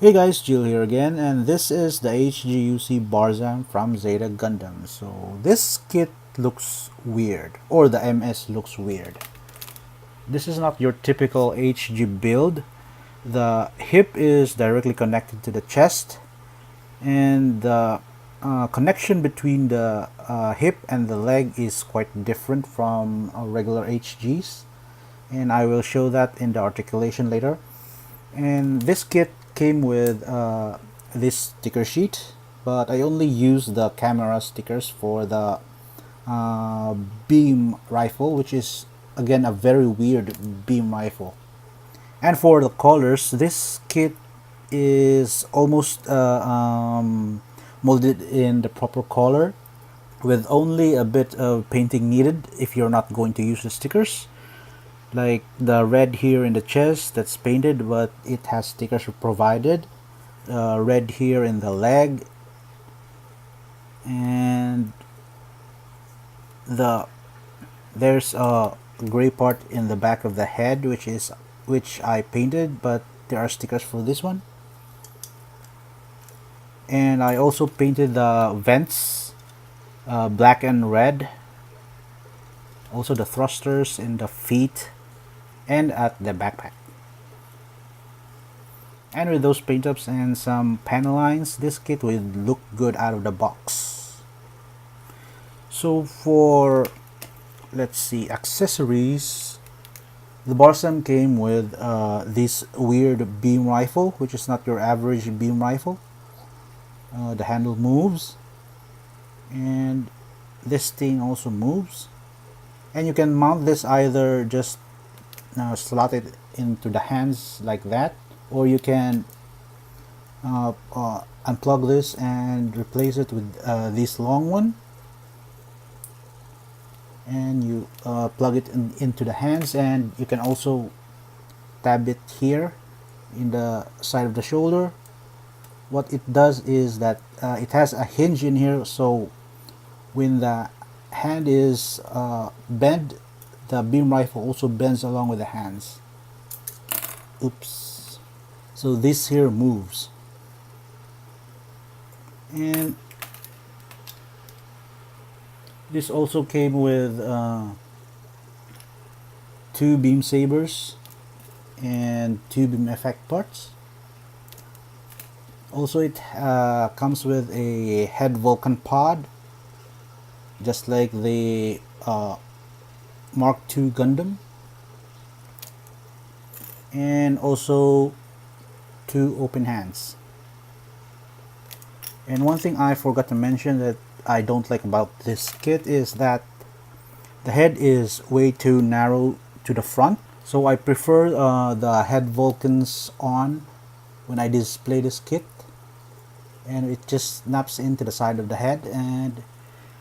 Hey guys, Jill here again, and this is the HGUC Barzam from Zeta Gundam. So this kit looks weird, or the MS looks weird. This is not your typical HG build. The hip is directly connected to the chest, and the connection between the hip and the leg is quite different from regular HGs, and I will show that in the articulation later. And this kit came with this sticker sheet, but I only used the camera stickers for the uh, beam rifle, which is again a very weird beam rifle. And for the colors, this kit is almost molded in the proper color, with only a bit of painting needed if you're not going to use the stickers, like the red here in the chest that's painted, but it has stickers provided. Red here in the leg, and the there's a gray part in the back of the head, which I painted, but there are stickers for this one. And I also painted the vents black and red, also the thrusters in the feet and at the backpack. And with those paint ups and some panel lines, this kit will look good out of the box. So for, let's see, accessories, the Barzam came with this weird beam rifle, which is not your average beam rifle. The handle moves, and this thing also moves. And you can mount this either just slot it into the hands like that, or you can unplug this and replace it with this long one, and you plug it into the hands, and you can also tab it here in the side of the shoulder. What it does is that it has a hinge in here, so when the hand is bent, the beam rifle also bends along with the hands. Oops. So this here moves. And this also came with two beam sabers and two beam effect parts. Also, it comes with a head Vulcan pod, just like the Mark II Gundam, and also two open hands. And one thing I forgot to mention that I don't like about this kit is that the head is way too narrow to the front, so I prefer the head Vulcans on when I display this kit, and it just snaps into the side of the head, and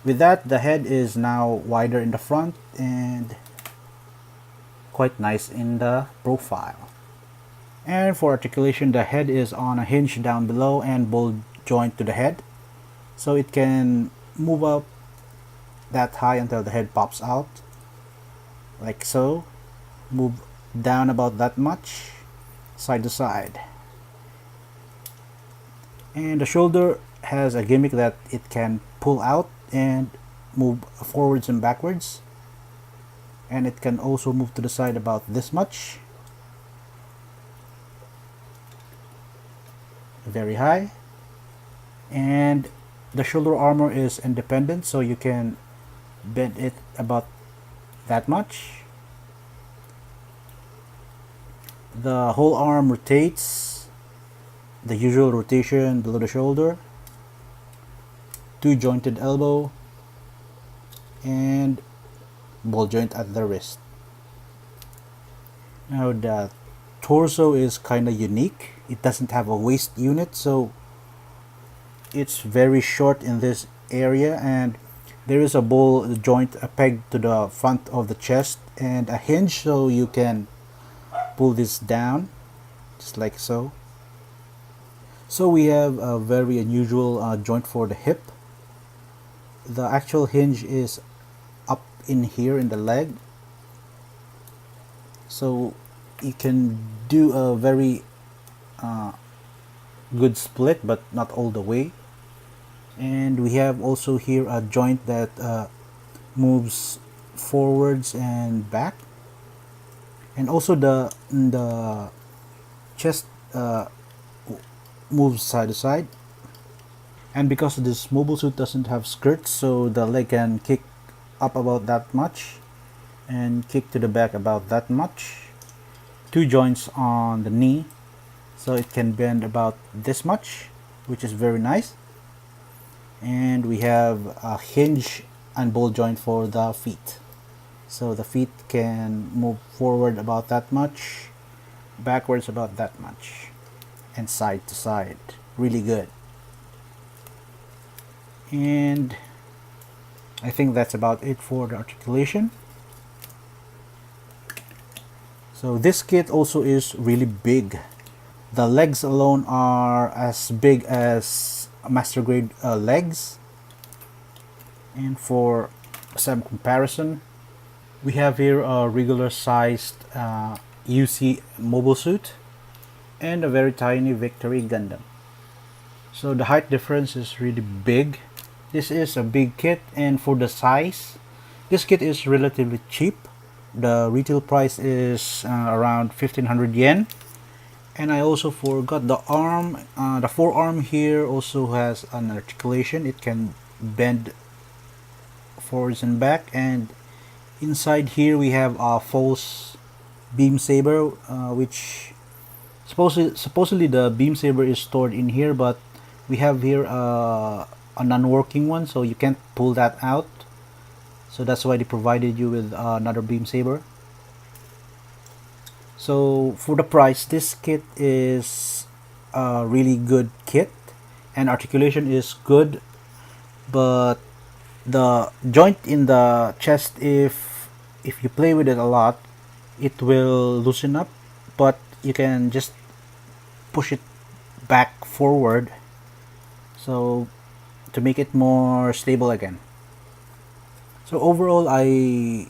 with that the head is now wider in the front and quite nice in the profile. And for articulation, the head is on a hinge down below and ball joint to the head, so it can move up that high until the head pops out, like so. Move down about that much, side to side. And the shoulder has a gimmick that it can pull out and move forwards and backwards, and it can also move to the side about this much, very high. And the shoulder armor is independent, so you can bend it about that much. The whole arm rotates, the usual rotation below the shoulder, two jointed elbow, and ball joint at the wrist. Now the torso is kind of unique. It doesn't have a waist unit, so it's very short in this area, and there is a ball joint, a peg to the front of the chest, and a hinge, so you can pull this down just like so. So we have a very unusual joint for the hip. The actual hinge is up in here in the leg, so you can do a very good split, but not all the way. And we have also here a joint that moves forwards and back, and also the chest moves side to side. And because this mobile suit doesn't have skirts, so the leg can kick up about that much and kick to the back about that much. Two joints on the knee, so it can bend about this much, which is very nice. And we have a hinge and ball joint for the feet, so the feet can move forward about that much, backwards about that much, and side to side. Really good. And I think that's about it for the articulation. So this kit also is really big. The legs alone are as big as master grade legs. And for some comparison, we have here a regular sized UC mobile suit and a very tiny Victory Gundam. So the height difference is really big. This is a big kit, and for the size, this kit is relatively cheap. The retail price is around 1500 yen. And I also forgot the arm. The forearm here also has an articulation. It can bend forwards and back, and inside here we have a false beam saber, which supposedly the beam saber is stored in here, but we have here a non-working one, so you can't pull that out. So that's why they provided you with another beam saber. So for the price, this kit is a really good kit, and articulation is good, but the joint in the chest, if you play with it a lot, it will loosen up, but you can just push it back forward, so to make it more stable again. So overall, I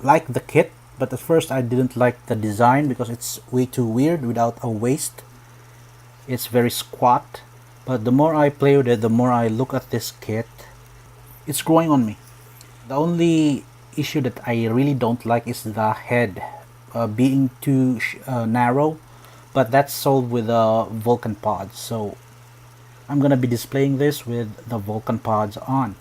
like the kit, but at first I didn't like the design because it's way too weird without a waist. It's very squat, but the more I play with it, the more I look at this kit, it's growing on me. The only issue that I really don't like is the head being too narrow, but that's solved with the Vulcan pods. So I'm gonna be displaying this with the Vulcan pods on.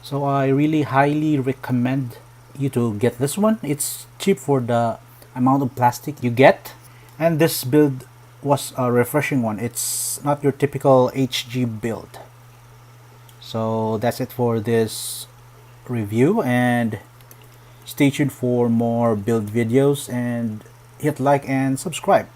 So I really highly recommend you to get this one. It's cheap for the amount of plastic you get, and this build was a refreshing one. It's not your typical HG build. So that's it for this review, and stay tuned for more build videos, and hit like and subscribe.